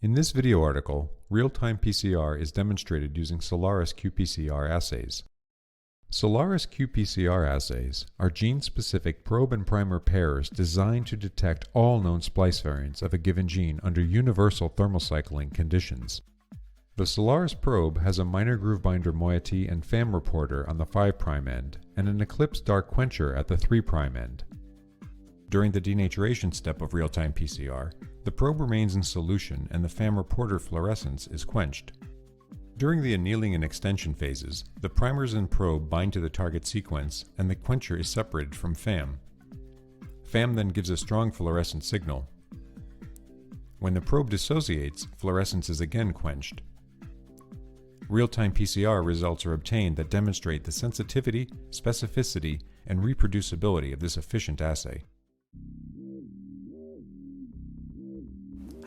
In this video article, real-time PCR is demonstrated using Solaris qPCR assays. Solaris qPCR assays are gene-specific probe and primer pairs designed to detect all known splice variants of a given gene under universal thermocycling conditions. The Solaris probe has a minor groove binder moiety and FAM reporter on the 5' end and an eclipse dark quencher at the 3' end. During the denaturation step of real-time PCR, the probe remains in solution and the FAM reporter fluorescence is quenched. During the annealing and extension phases, the primers and probe bind to the target sequence and the quencher is separated from FAM. FAM then gives a strong fluorescent signal. When the probe dissociates, fluorescence is again quenched. Real-time PCR results are obtained that demonstrate the sensitivity, specificity, and reproducibility of this efficient assay.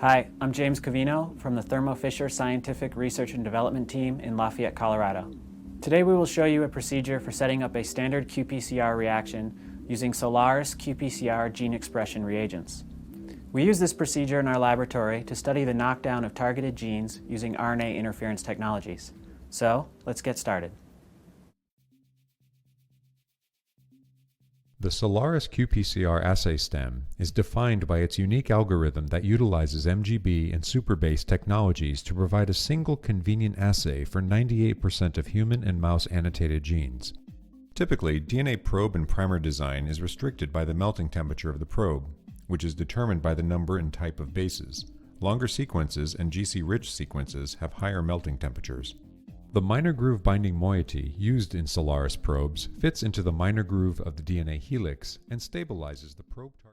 Hi, I'm James Covino from the Thermo Scientific Research and Development Team in Lafayette, Colorado. Today we will show you a procedure for setting up a standard qPCR reaction using Solaris qPCR gene expression reagents. We use this procedure in our laboratory to study the knockdown of targeted genes using RNA interference technologies. So, let's get started. The Solaris qPCR assay stem is defined by its unique algorithm that utilizes MGB and superbase technologies to provide a single convenient assay for 98% of human and mouse annotated genes. Typically, DNA probe and primer design is restricted by the melting temperature of the probe, which is determined by the number and type of bases. Longer sequences and GC-rich sequences have higher melting temperatures. The minor groove binding moiety used in Solaris probes fits into the minor groove of the DNA helix and stabilizes the probe target.